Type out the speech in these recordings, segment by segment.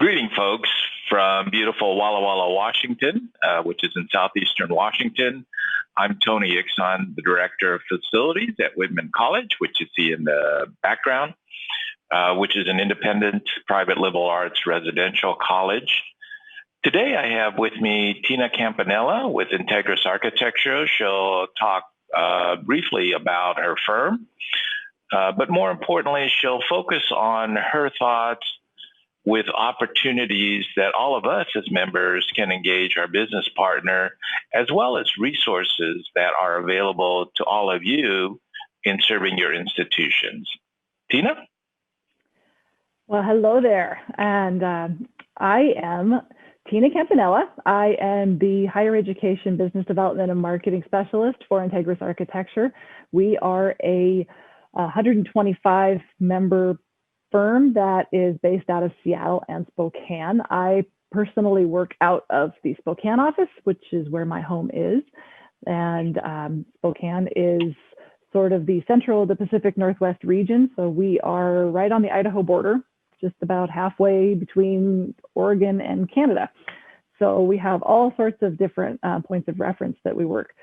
Greeting, folks, from beautiful Walla Walla, Washington, which is in southeastern Washington. I'm Tony Ichsan, the Director of Facilities at Whitman College, which you see in the background, which is an independent private liberal arts residential college. Today I have with me Tina Campanella with Integrus Architecture. She'll talk briefly about her firm, but more importantly, she'll focus on her thoughts with opportunities that all of us as members can engage our business partner, as well as resources that are available to all of you in serving your institutions. Tina? Well, hello there. And I am Tina Campanella. I am the Higher Education Business Development and Marketing Specialist for Integrus Architecture. We are a 125 member firm that is based out of Seattle and Spokane. I personally work out of the Spokane office, which is where my home is. And Spokane is sort of the central of the Pacific Northwest region. So we are right on the Idaho border, just about halfway between Oregon and Canada. So we have all sorts of different points of reference that we work.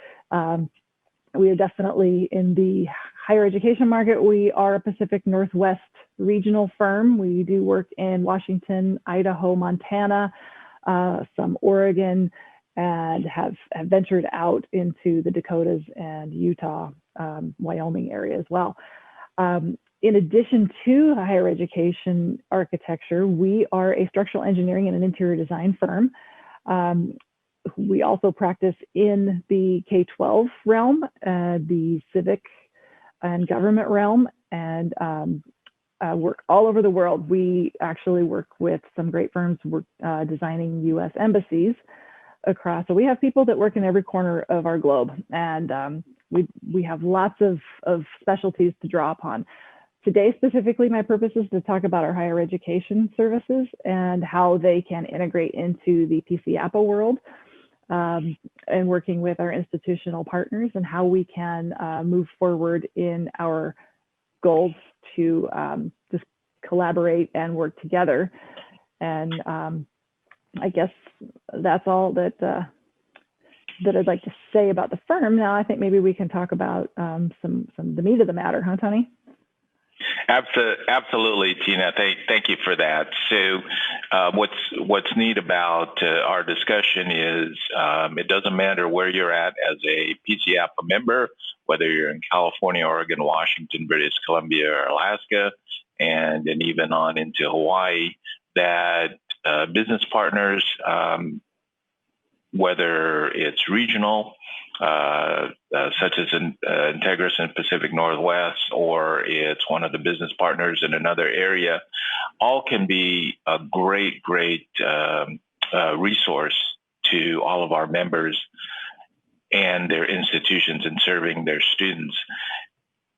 We are definitely in the higher education market. We are a Pacific Northwest regional firm. We do work in Washington, Idaho, Montana, some Oregon, and have ventured out into the Dakotas and Utah, Wyoming area as well. In addition to higher education architecture, we are a structural engineering and an interior design firm. We also practice in the K-12 realm, the civic and government realm, and work all over the world. We actually work with some great firms designing U.S. embassies across. So we have people that work in every corner of our globe, and we have lots of specialties to draw upon. Today, specifically, my purpose is to talk about our higher education services and how they can integrate into the PC-APA world, and working with our institutional partners and how we can move forward in our goals to just collaborate and work together. And I guess that's all that I'd like to say about the firm. Now, I think maybe we can talk about the meat of the matter, huh, Tony? Absolutely, Tina. Thank you for that. So what's neat about our discussion is it doesn't matter where you're at as a PC-APA member, whether you're in California, Oregon, Washington, British Columbia, or Alaska, and then even on into Hawaii, that business partners, whether it's regional, such as Integrus in Pacific Northwest, or it's one of the business partners in another area, all can be a great resource to all of our members and their institutions in serving their students.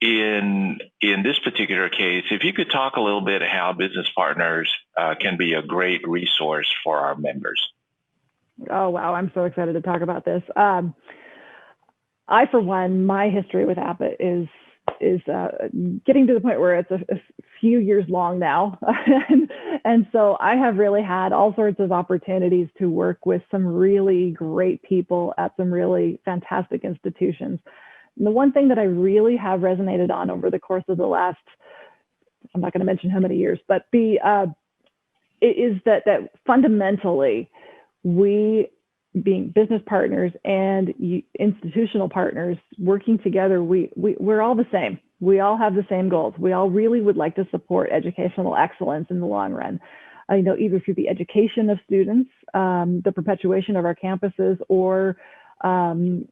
In this particular case, if you could talk a little bit how business partners can be a great resource for our members. Oh, wow. I'm so excited to talk about this. I, for one, my history with APA is getting to the point where it's a few years long now. and so I have really had all sorts of opportunities to work with some really great people at some really fantastic institutions. And the one thing that I really have resonated on over the course of the last, I'm not going to mention how many years, but is that fundamentally, we, being business partners and institutional partners working together, we're all the same. We all have the same goals. We all really would like to support educational excellence in the long run. Either through the education of students, the perpetuation of our campuses, or the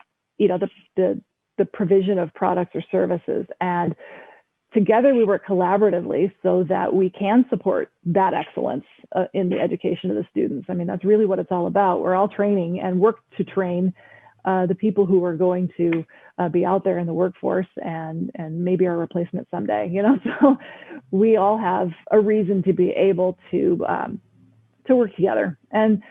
provision of products or services. And together we work collaboratively so that we can support that excellence in the education of the students. I mean, that's really what it's all about. We're all training and work to train the people who are going to be out there in the workforce and maybe our replacement someday, So we all have a reason to be able to work together. And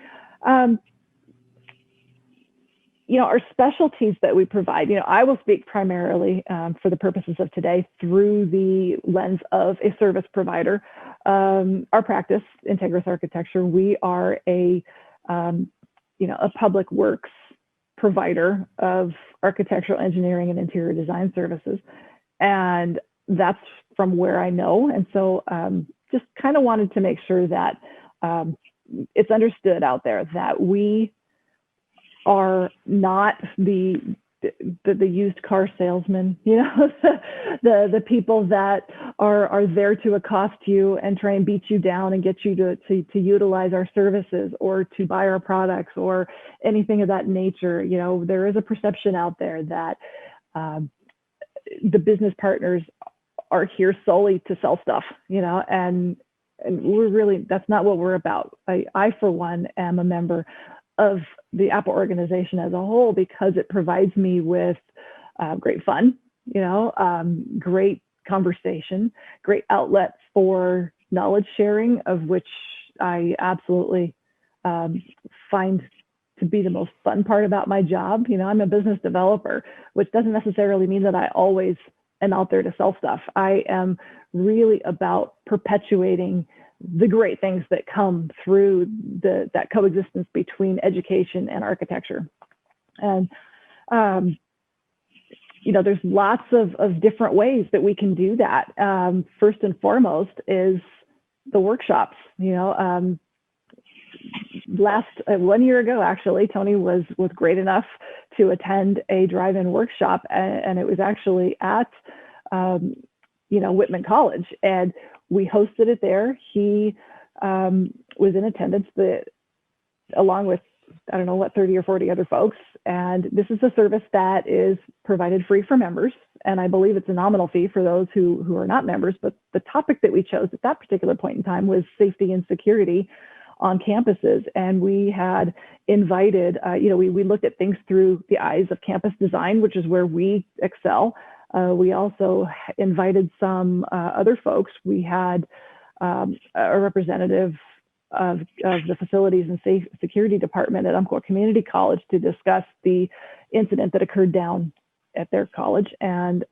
our specialties that we provide, I will speak primarily for the purposes of today through the lens of a service provider. our practice, Integrus Architecture, we are a public works provider of architectural engineering and interior design services. And that's from where I know. And so just kind of wanted to make sure that it's understood out there that we are not the used car salesman, the people that are there to accost you and try and beat you down and get you to utilize our services or to buy our products or anything of that nature. There is a perception out there that the business partners are here solely to sell stuff, and that's not what we're about. I for one am a member of the Apple organization as a whole because it provides me with great fun, great conversation, great outlets for knowledge sharing, of which I absolutely find to be the most fun part about my job. I'm a business developer, which doesn't necessarily mean that I always am out there to sell stuff. I am really about perpetuating the great things that come through that coexistence between education and architecture. And, there's lots of different ways that we can do that. First and foremost is the workshops. 1 year ago, actually, Tony was great enough to attend a drive-in workshop, and it was actually at, Whitman College, and we hosted it there. He was in attendance along with, 30 or 40 other folks. And this is a service that is provided free for members. And I believe it's a nominal fee for those who are not members. But the topic that we chose at that particular point in time was safety and security on campuses. And we had invited, we looked at things through the eyes of campus design, which is where we excel. We also invited some other folks. We had a representative of the facilities and security department at Umpqua Community College to discuss the incident that occurred down at their college. And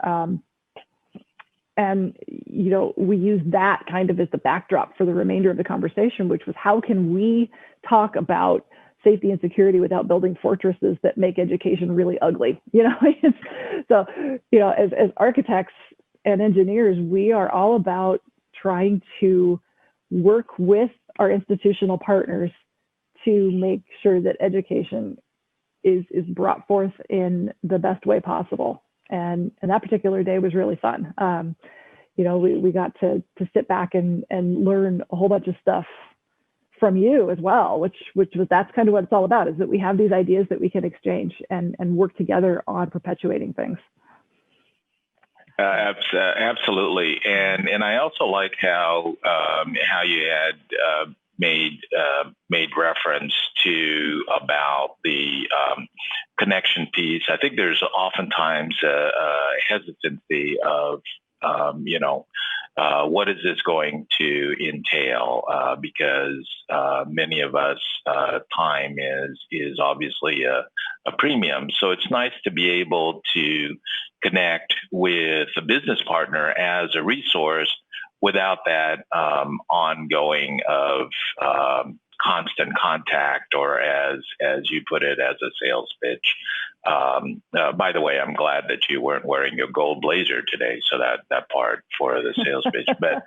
we used that kind of as the backdrop for the remainder of the conversation, which was how can we talk about safety and security without building fortresses that make education really ugly, So, as architects and engineers, we are all about trying to work with our institutional partners to make sure that education is brought forth in the best way possible. And that particular day was really fun. We got to sit back and learn a whole bunch of stuff from you as well, that's kind of what it's all about, is that we have these ideas that we can exchange and work together on perpetuating things. Absolutely, and I also like how you had made reference to about the connection piece. I think there's oftentimes a hesitancy of what is this going to entail? Because many of us, time is obviously a premium. So it's nice to be able to connect with a business partner as a resource without that ongoing of constant contact, or as you put it, as a sales pitch. By the way, I'm glad that you weren't wearing your gold blazer today, so that part for the sales pitch. But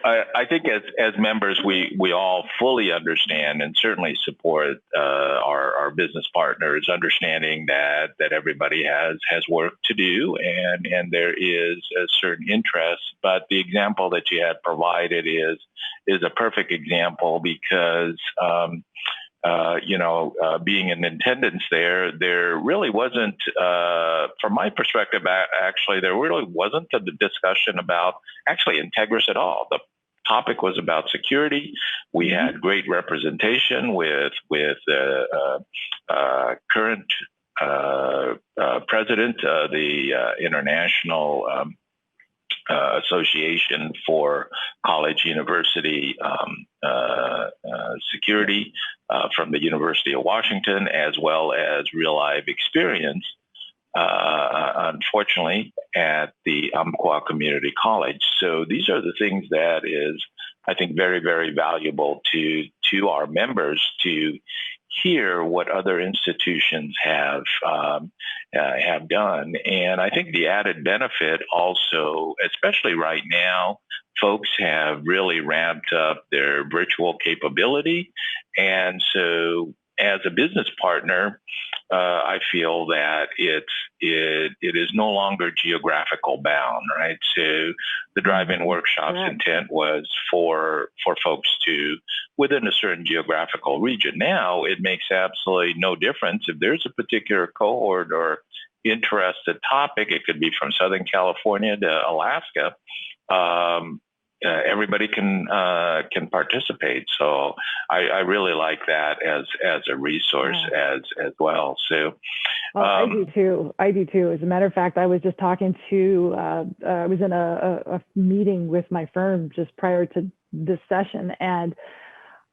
I think as members, we all fully understand and certainly support our business partners, understanding that everybody has work to do and there is a certain interest. But the example that you had provided is a perfect example because being in attendance there really wasn't, from my perspective, actually, there really wasn't a discussion about actually Integrus at all. The topic was about security. We had great representation with the current president of the International Association for College University Security from the University of Washington, as well as real life experience unfortunately, at the Umpqua Community College. So these are the things that is, I think, very, very valuable to our members to hear what other institutions have done. And I think the added benefit also, especially right now, folks have really ramped up their virtual capability. And so as a business partner, I feel that it is no longer geographical bound, right? So the drive-in workshops intent was for folks to within a certain geographical region. Now it makes absolutely no difference if there's a particular cohort or interested topic. It could be from Southern California to Alaska. Everybody can participate. So I really like that as a resource as well. So I do too. As a matter of fact, I was just talking to I was in a meeting with my firm just prior to this session, and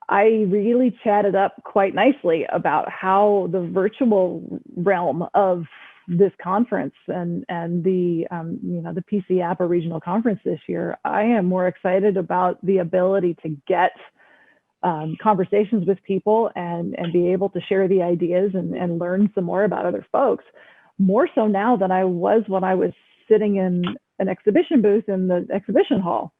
I really chatted up quite nicely about how the virtual realm of this conference and the the PC APA regional conference this year, I am more excited about the ability to get conversations with people and be able to share the ideas and learn some more about other folks, more so now than I was when I was sitting in an exhibition booth in the exhibition hall.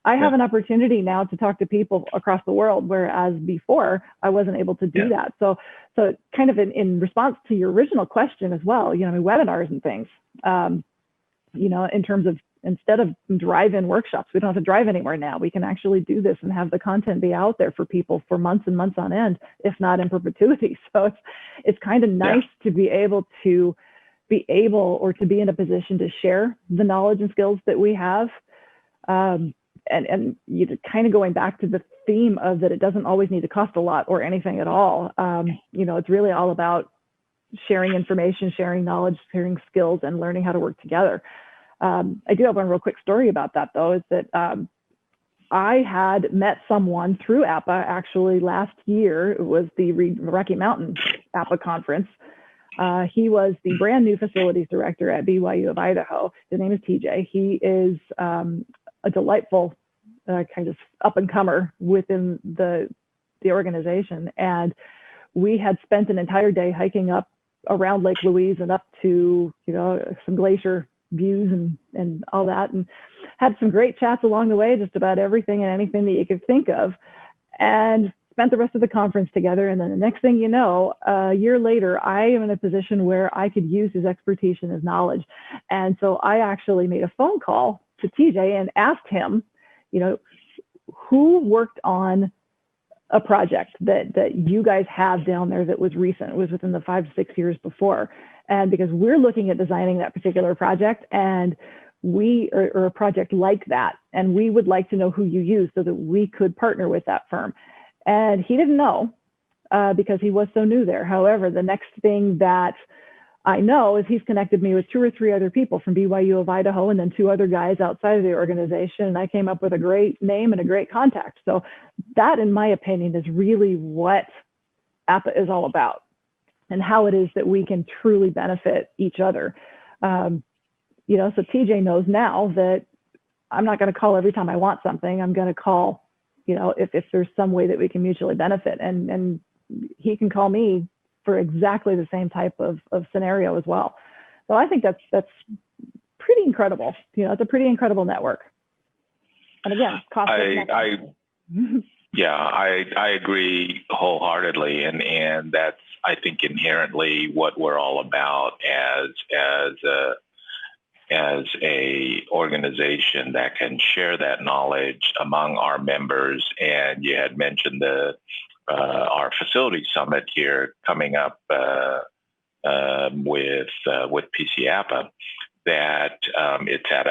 I have an opportunity now to talk to people across the world, whereas before I wasn't able to do that. So kind of in response to your original question as well, webinars and things, in terms of instead of drive-in workshops, we don't have to drive anywhere now. We can actually do this and have the content be out there for people for months and months on end, if not in perpetuity. So it's kind of nice to be able or to be in a position to share the knowledge and skills that we have. And you kind of going back to the theme of that it doesn't always need to cost a lot or anything at all. It's really all about sharing information, sharing knowledge, sharing skills, and learning how to work together. I do have one real quick story about that, though, is that I had met someone through APA actually last year. It was the Rocky Mountain APA conference. He was the brand new facilities director at BYU of Idaho. His name is TJ. He is a delightful kind of up-and-comer within the organization. And we had spent an entire day hiking up around Lake Louise and up to, some glacier views and all that, and had some great chats along the way, just about everything and anything that you could think of, and spent the rest of the conference together. And then the next thing you know, a year later, I am in a position where I could use his expertise and his knowledge. And so I actually made a phone call to TJ and asked him, who worked on a project that you guys have down there that was recent, it was within the 5 to 6 years before. And because we're looking at designing that particular project and or a project like that, and we would like to know who you use so that we could partner with that firm. And he didn't know because he was so new there. However, the next thing that I know is he's connected me with 2 or 3 other people from BYU of Idaho and then 2 other guys outside of the organization. And I came up with a great name and a great contact. So that, in my opinion, is really what APA is all about and how it is that we can truly benefit each other. So TJ knows now that I'm not going to call every time I want something. I'm going to call, if there's some way that we can mutually benefit. And he can call me for exactly the same type of scenario as well. So I think that's pretty incredible. It's a pretty incredible network. And again, I agree wholeheartedly, and that's, I think, inherently what we're all about as a organization that can share that knowledge among our members. And you had mentioned our facility summit here coming up with PC APA, that it's at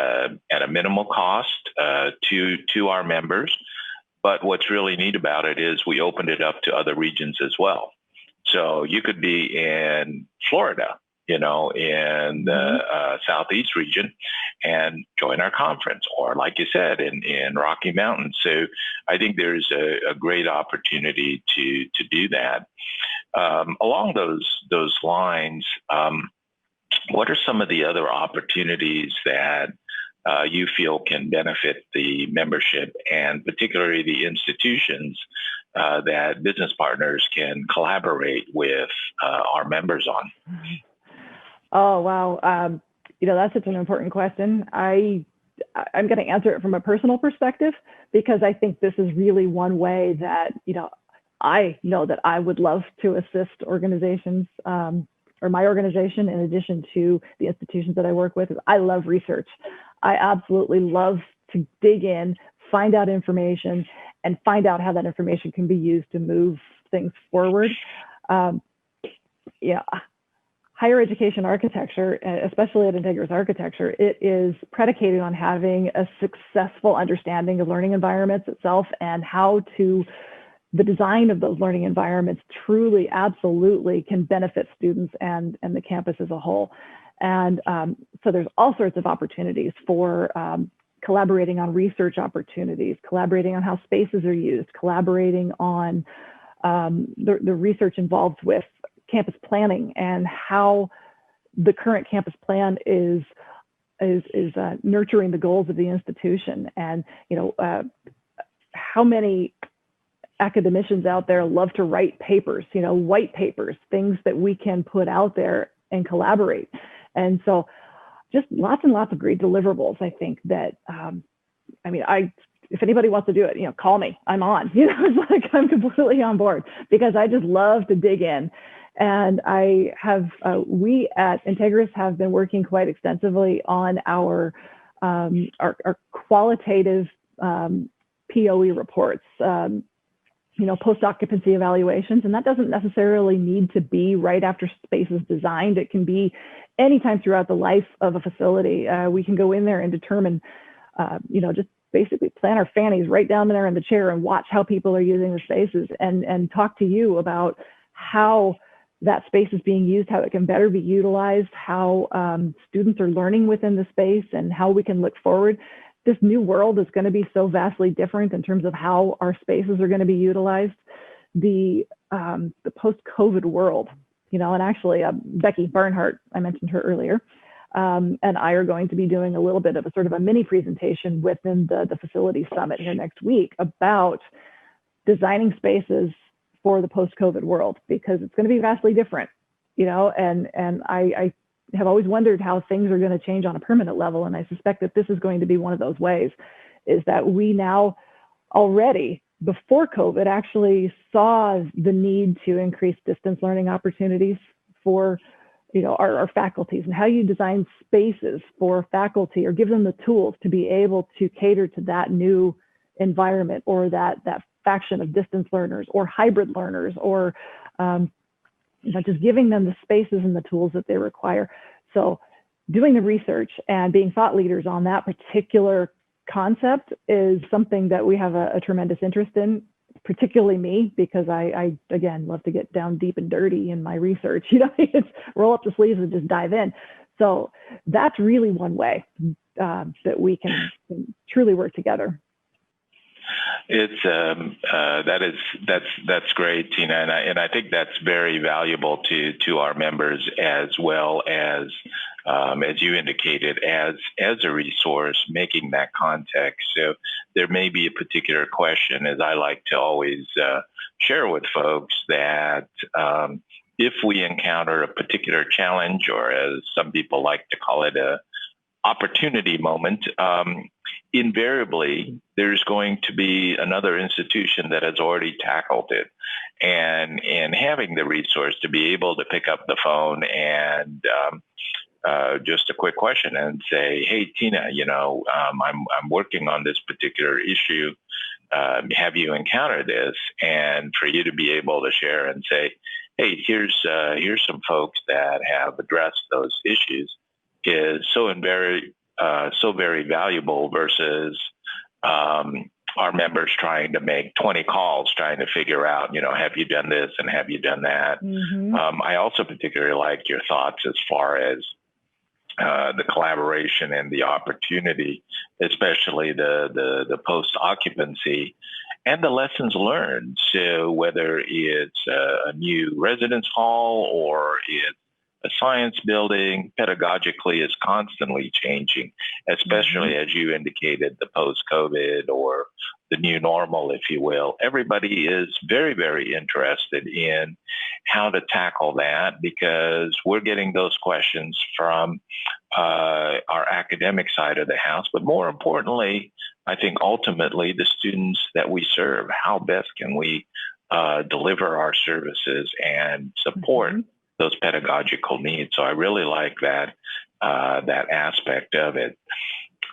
a minimal cost to our members. But what's really neat about it is we opened it up to other regions as well. So you could be in Florida, in the Southeast region and join our conference, or like you said, in Rocky Mountain. So I think there's a great opportunity to do that. Along those lines, what are some of the other opportunities that you feel can benefit the membership and particularly the institutions that business partners can collaborate with our members on? Oh, wow. That's such an important question. I'm going to answer it from a personal perspective because I think this is really one way that, I know that I would love to assist organizations or my organization, in addition to the institutions that I work with. I love research. I absolutely love to dig in, find out information, and find out how that information can be used to move things forward. Higher education architecture, especially at Integrus Architecture, it is predicated on having a successful understanding of learning environments itself and how the design of those learning environments truly, absolutely can benefit students and the campus as a whole. And so there's all sorts of opportunities for collaborating on research opportunities, collaborating on how spaces are used, collaborating on the research involved with campus planning and how the current campus plan is nurturing the goals of the institution. And how many academicians out there love to write papers, white papers, things that we can put out there and collaborate. And so just lots and lots of great deliverables. I think that, if anybody wants to do it, call me, I'm on, it's like I'm completely on board because I just love to dig in. And we at Integrus have been working quite extensively on our qualitative POE reports, post-occupancy evaluations. And that doesn't necessarily need to be right after space is designed. It can be anytime throughout the life of a facility. We can go in there and determine, just basically plant our fannies right down there in the chair and watch how people are using the spaces and talk to you about how that space is being used, how it can better be utilized, how students are learning within the space, and how we can look forward. This new world is going to be so vastly different in terms of how our spaces are going to be utilized. The post-COVID world, and actually Becky Barnhart, I mentioned her earlier, and I are going to be doing a little bit of a sort of a mini presentation within the facility summit here next week about designing spaces for the post-COVID world, because it's going to be vastly different, and I have always wondered how things are going to change on a permanent level. And I suspect that this is going to be one of those ways, is that we now already before COVID actually saw the need to increase distance learning opportunities for our faculties, and how you design spaces for faculty or give them the tools to be able to cater to that new environment or that faction of distance learners or hybrid learners, or just giving them the spaces and the tools that they require. So doing the research and being thought leaders on that particular concept is something that we have a tremendous interest in, particularly me, because I again, love to get down deep and dirty in my research. It's roll up the sleeves and just dive in. So that's really one way that we can truly work together. It's that's great, Tina, and I think that's very valuable to our members, as well as you indicated, as a resource, making that context. So there may be a particular question, as I like to always share with folks, that if we encounter a particular challenge, or as some people like to call it, a opportunity moment, invariably there's going to be another institution that has already tackled it, and having the resource to be able to pick up the phone and just a quick question and say, hey, Tina, I'm working on this particular issue. Have you encountered this? And for you to be able to share and say, hey, here's some folks that have addressed those issues, is so very valuable versus our members trying to make 20 calls trying to figure out, have you done this and have you done that? Mm-hmm. I also particularly like your thoughts as far as the collaboration and the opportunity, especially the post-occupancy and the lessons learned. So whether it's a new residence hall or it's a science building. Pedagogically is constantly changing, especially as you indicated, the post-COVID or the new normal, if you will. Everybody is very, very interested in how to tackle that because we're getting those questions from our academic side of the house, but more importantly, I think ultimately the students that we serve, how best can we deliver our services and support those pedagogical needs. So I really like that that aspect of it.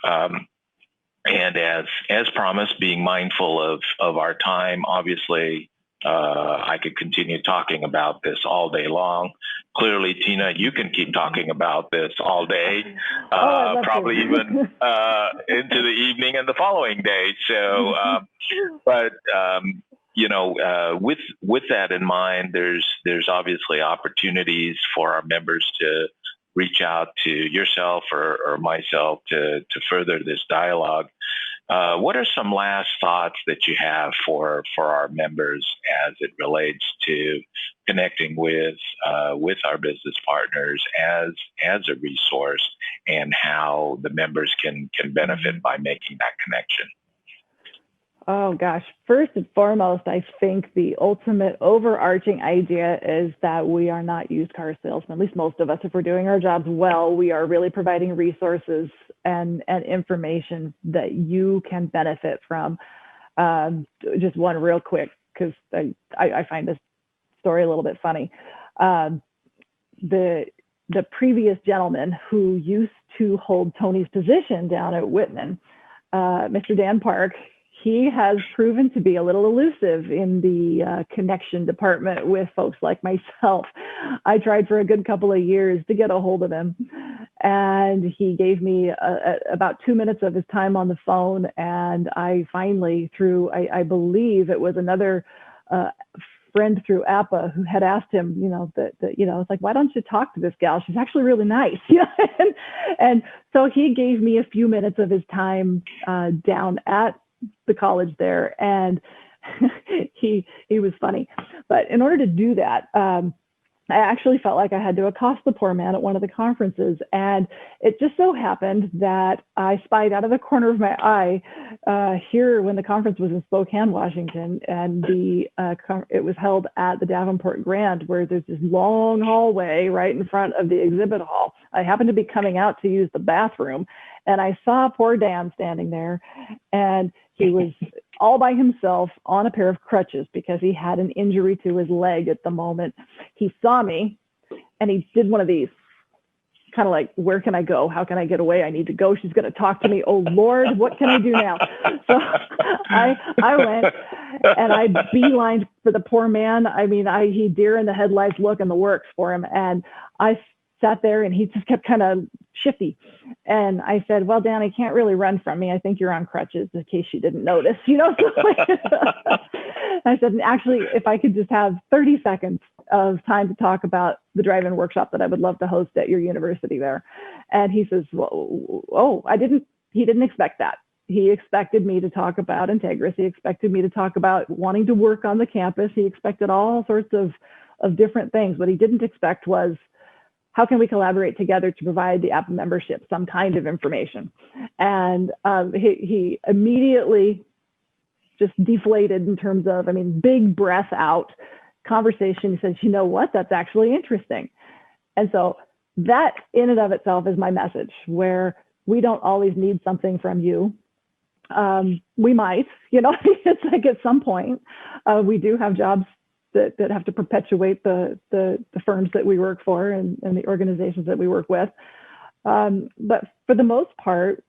And as promised, being mindful of our time, obviously, I could continue talking about this all day long. Clearly, Tina, you can keep talking about this all day, probably even into the evening and the following day. So, but with that in mind, there's obviously opportunities for our members to reach out to yourself or myself to further this dialogue. What are some last thoughts that you have for our members as it relates to connecting with our business partners as a resource and how the members can benefit by making that connection? Oh gosh, first and foremost, I think the ultimate overarching idea is that we are not used car salesmen, at least most of us. If we're doing our jobs well, we are really providing resources and information that you can benefit from. Just one real quick, because I find this story a little bit funny. The previous gentleman who used to hold Tony's position down at Whitman, Mr. Dan Park, he has proven to be a little elusive in the connection department with folks like myself. I tried for a good couple of years to get a hold of him, and he gave me about 2 minutes of his time on the phone. And I finally, through, I believe it was another friend through APA who had asked him, it's like, why don't you talk to this gal? She's actually really nice. And so he gave me a few minutes of his time down at the college there, and he was funny. But in order to do that, I actually felt like I had to accost the poor man at one of the conferences, and it just so happened that I spied out of the corner of my eye here when the conference was in Spokane, Washington, and it was held at the Davenport Grand, where there's this long hallway right in front of the exhibit hall. I happened to be coming out to use the bathroom, and I saw poor Dan standing there, and he was all by himself on a pair of crutches because he had an injury to his leg at the moment. He saw me, and he did one of these, kind of like, where can I go? How can I get away? I need to go. She's going to talk to me. Oh, Lord, what can I do now? So I went, and I beelined for the poor man. I mean, he deer in the headlights look in the works for him. And I sat there, and he just kept kind of shifty. And I said, well, Dan, I can't really run from me. I think you're on crutches, in case you didn't notice, I said, actually, if I could just have 30 seconds of time to talk about the drive-in workshop that I would love to host at your university there. And he says, well, he didn't expect that. He expected me to talk about Integrus. He expected me to talk about wanting to work on the campus. He expected all sorts of different things. What he didn't expect was, how can we collaborate together to provide the APA membership some kind of information? And he immediately just deflated in terms of, big breath out conversation. He says, you know what, that's actually interesting. And so that in and of itself is my message, where we don't always need something from you. We might, it's like at some point, we do have jobs that have to perpetuate the firms that we work for and the organizations that we work with. But for the most part,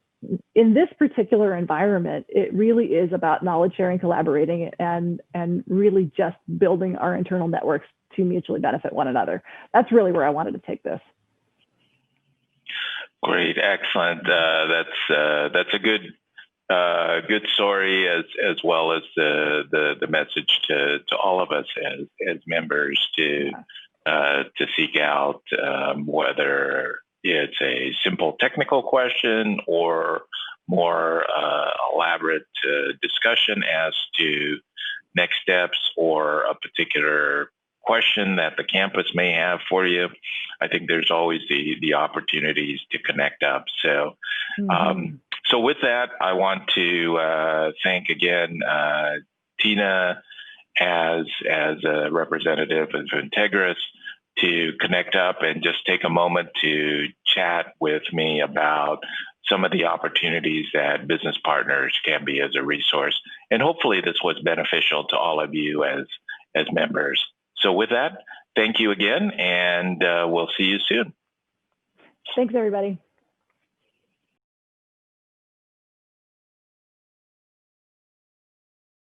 in this particular environment, it really is about knowledge sharing, collaborating, and really just building our internal networks to mutually benefit one another. That's really where I wanted to take this. Great, excellent. That's a good story as well as the message to all of us as members to seek out whether it's a simple technical question or more elaborate discussion as to next steps or a particular question that the campus may have for you, I think there's always the opportunities to connect up. So, so with that, I want to thank again Tina as a representative of Integrus to connect up and just take a moment to chat with me about some of the opportunities that business partners can be as a resource. And hopefully this was beneficial to all of you as members. So with that, thank you again, and we'll see you soon. Thanks, everybody.